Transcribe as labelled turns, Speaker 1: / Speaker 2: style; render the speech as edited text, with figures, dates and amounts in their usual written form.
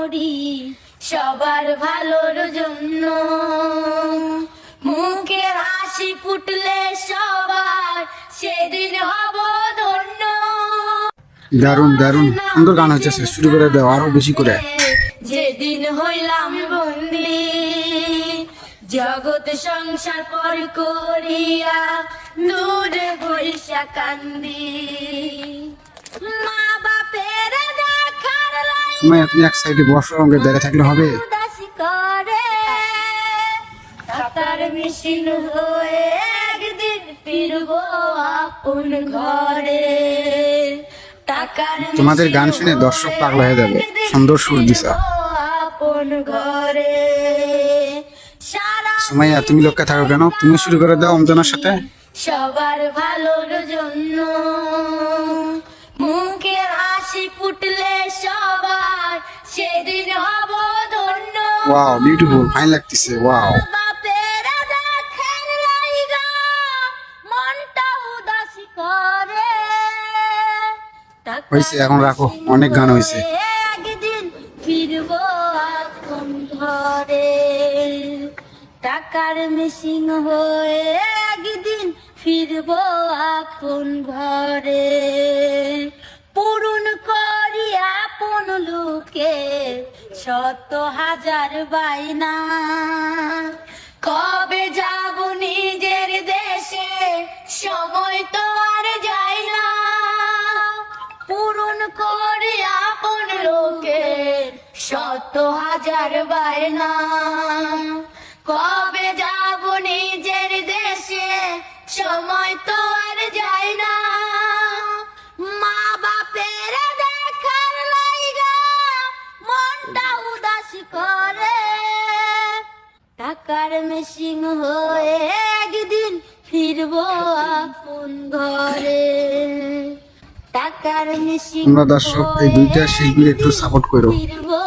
Speaker 1: মরি সবার ভালোর জন্য। মুখে হাসি ফুটলে সবার সেদিন হব ধন্য।
Speaker 2: দারুণ দারুণ সুন্দর গান হচ্ছে, শুরু করে দাও আরো বেশি করে।
Speaker 1: যেদিন হইলাম বন্দি জগৎ সংসার পর করিয়া দূরে বৈশা কান্দি। মা বাপের দেখার লাই
Speaker 2: সুমাইয়া তুমি এক সাইডে বসো, আমাকে দাঁড়িয়ে থাকলে হবে?
Speaker 1: উদাসী করে টাকার মেশিন হয়ে একদিন ফিরবো আপন ঘরে। টাকার
Speaker 2: তোমাদের গান শুনে দর্শক পাগল হয়ে যাবে, সুন্দর সুর দিছা।
Speaker 1: আপন ঘরে সারা
Speaker 2: সুমাইয়া তুমি লোককে থাকো কেন, তুমি শুরু করে দাও অঞ্জনার সাথে।
Speaker 1: সবার ভালোর জন্য। মুখে হাসি ফুটলে সবার সেদিন হব ধন্য।
Speaker 2: ওয়াও বিউটিফুল, ফাইন লাগতেছে, ওয়াও।
Speaker 1: বাপের দেখার লাইগা মনটা উদাসী করে।
Speaker 2: হয়েছে, এখন রাখো, অনেক গান হয়েছে।
Speaker 1: একদিন ফিরবো আপন ঘরে। টাকার মেশিন হয়ে একদিন ফিরবো আপন ঘরে। পূরণ করি আপন লোকে শত হাজার বাইনা। কবে যাব নিজের দেশে সময় তো আর যায় না। পূরণ করে আপন লোকে শত হাজার বায়না। কবে যাব নিজের দেশে সময় তো আর যায় না। মা বাপের দেখার লাইগা মনটা উদাসী করে। টাকার মেশিন হয়ে একদিন ফিরবো আপন ঘরে। টাকার মেশিন
Speaker 2: তোমরা দর্শক এই দুইটা শিল্পীর একটু সাপোর্ট করো।
Speaker 1: ফিরবো